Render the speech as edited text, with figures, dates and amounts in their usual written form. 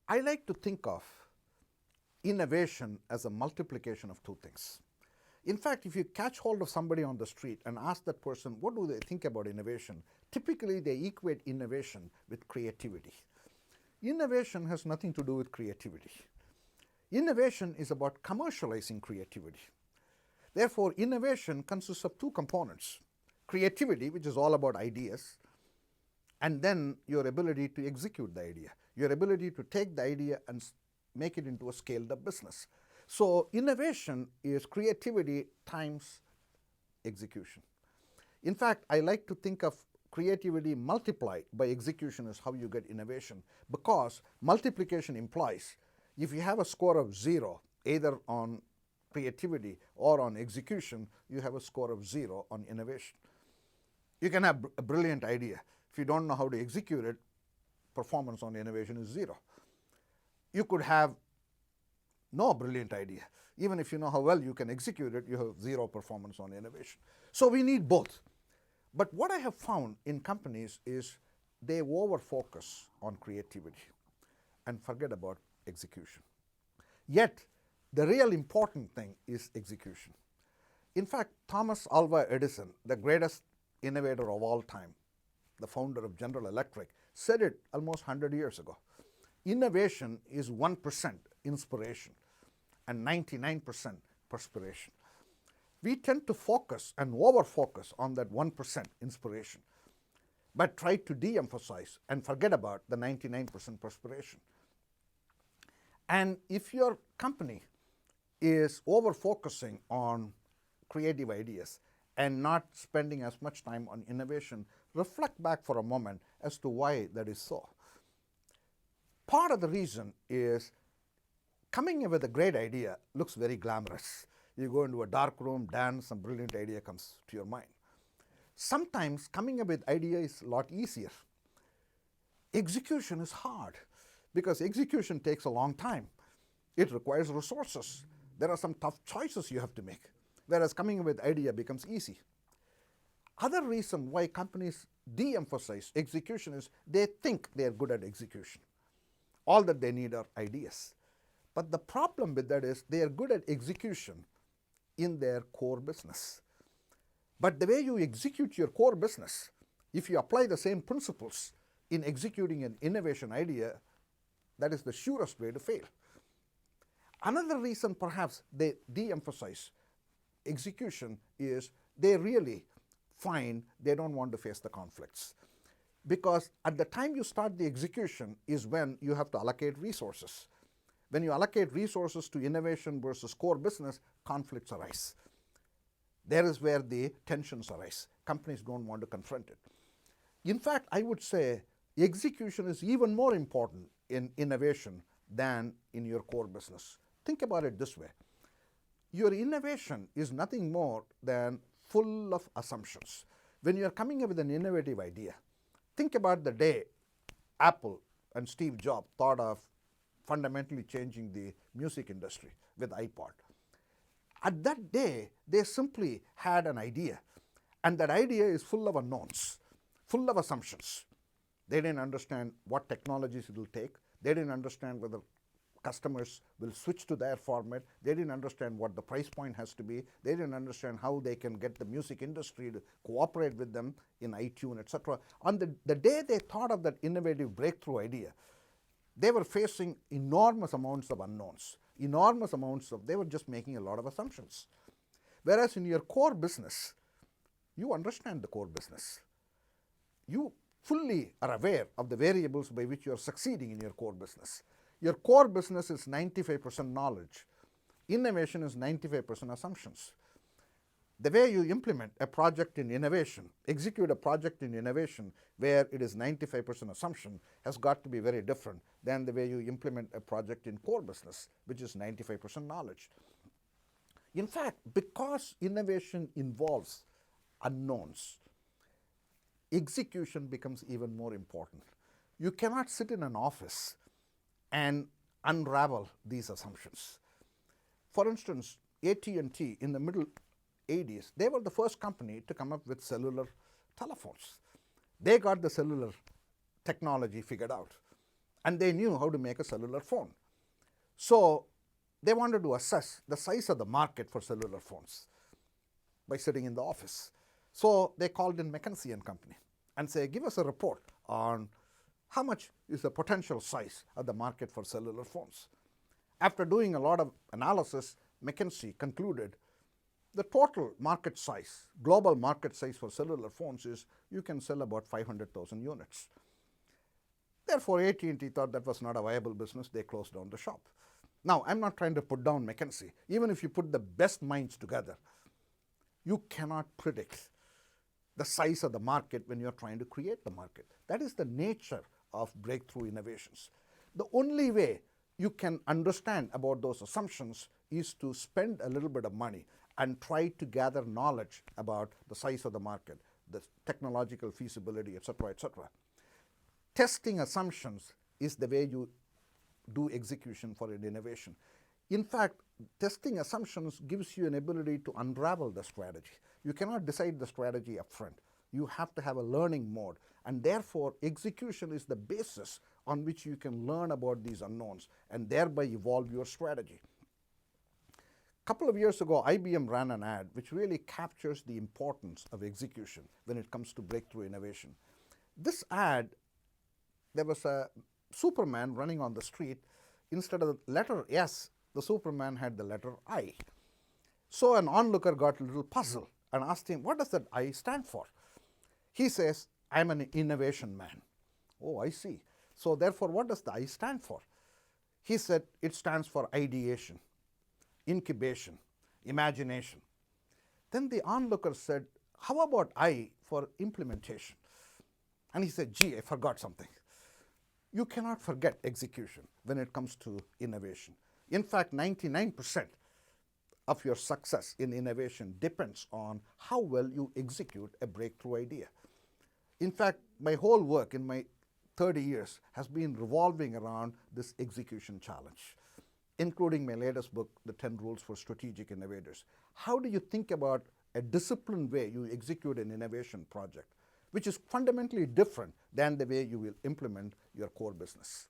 I like to think of innovation as a multiplication of two things. In fact, if you catch hold of somebody on the street and ask that person, what do they think about innovation? Typically, they equate innovation with creativity. Innovation has nothing to do with creativity. Innovation is about commercializing creativity. Therefore, innovation consists of two components: creativity, which is all about ideas, and then your ability to execute the idea, your ability to take the idea and make it into a scaled up business. So innovation is creativity times execution. In fact, I like to think of creativity multiplied by execution as how you get innovation, because multiplication implies if you have a score of 0 either on creativity or on execution, you have a score of 0 on innovation. You can have a brilliant idea. If you don't know how to execute it, performance on innovation is 0. You could have no brilliant idea. Even if you know how well you can execute it, you have 0 performance on innovation. So we need both. But what I have found in companies is they over-focus on creativity and forget about execution. Yet, the real important thing is execution. In fact, Thomas Alva Edison, the greatest innovator of all time, the founder of General Electric, said it almost 100 years ago. Innovation is 1% inspiration and 99% perspiration. We tend to focus and over-focus on that 1% inspiration, but try to de-emphasize and forget about the 99% perspiration. And if your company is over-focusing on creative ideas and not spending as much time on innovation, reflect back for a moment as to why that is so. Part of the reason is coming up with a great idea looks very glamorous. You go into a dark room, dance, some brilliant idea comes to your mind. Sometimes coming up with idea is a lot easier. Execution is hard because execution takes a long time. It requires resources. There are some tough choices you have to make, whereas coming up with idea becomes easy. Other reason why companies de-emphasize execution is they think they are good at execution. All that they need are ideas. But the problem with that is they are good at execution in their core business. But the way you execute your core business, if you apply the same principles in executing an innovation idea, that is the surest way to fail. Another reason perhaps they de-emphasize execution is they really find they don't want to face the conflicts. Because at the time you start the execution is when you have to allocate resources. When you allocate resources to innovation versus core business, conflicts arise. There is where the tensions arise. Companies don't want to confront it. In fact, I would say execution is even more important in innovation than in your core business. Think about it this way. Your innovation is nothing more than full of assumptions. When you are coming up with an innovative idea, think about the day Apple and Steve Jobs thought of fundamentally changing the music industry with iPod. At that day, they simply had an idea, and that idea is full of unknowns, full of assumptions. They didn't understand what technologies it will take. They didn't understand whether customers will switch to their format. They didn't understand what the price point has to be. They didn't understand how they can get the music industry to cooperate with them in iTunes, etc. On the day they thought of that innovative breakthrough idea, they were facing enormous amounts of unknowns, they were just making a lot of assumptions. Whereas in your core business, you understand the core business. You fully are aware of the variables by which you are succeeding in your core business. Your core business is 95% knowledge. Innovation is 95% assumptions. The way you implement a project in innovation, execute a project in innovation where it is 95% assumption has got to be very different than the way you implement a project in core business, which is 95% knowledge. In fact, because innovation involves unknowns, execution becomes even more important. You cannot sit in an office and unravel these assumptions. For instance, AT&T in the middle 80s, they were the first company to come up with cellular telephones. They got the cellular technology figured out. and they knew how to make a cellular phone. So they wanted to assess the size of the market for cellular phones by sitting in the office. So they called in McKinsey and Company and say, give us a report on how much is the potential size of the market for cellular phones. After doing a lot of analysis, McKinsey concluded the total market size, global market size for cellular phones is you can sell about 500,000 units. Therefore, AT&T thought that was not a viable business. They closed down the shop. Now, I'm not trying to put down McKinsey. Even if you put the best minds together, you cannot predict the size of the market when you're trying to create the market. That is the nature of breakthrough innovations. The only way you can understand about those assumptions is to spend a little bit of money and try to gather knowledge about the size of the market, the technological feasibility, et cetera, et cetera. Testing assumptions is the way you do execution for an innovation. In fact, testing assumptions gives you an ability to unravel the strategy. You cannot decide the strategy up front. You have to have a learning mode, and therefore execution is the basis on which you can learn about these unknowns and thereby evolve your strategy. A couple of years ago, IBM ran an ad which really captures the importance of execution when it comes to breakthrough innovation. This ad, there was a Superman running on the street. Instead of the letter S, the Superman had the letter I. So an onlooker got a little puzzled and asked him, what does that I stand for? He says, I'm an innovation man. Oh, I see. So therefore, what does the I stand for? He said, it stands for ideation, incubation, imagination. Then the onlooker said, how about I for implementation? And he said, gee, I forgot something. You cannot forget execution when it comes to innovation. In fact, 99% of your success in innovation depends on how well you execute a breakthrough idea. In fact, my whole work in my 30 years has been revolving around this execution challenge, including my latest book, The 10 Rules for Strategic Innovators. How do you think about a disciplined way you execute an innovation project, which is fundamentally different than the way you will implement your core business?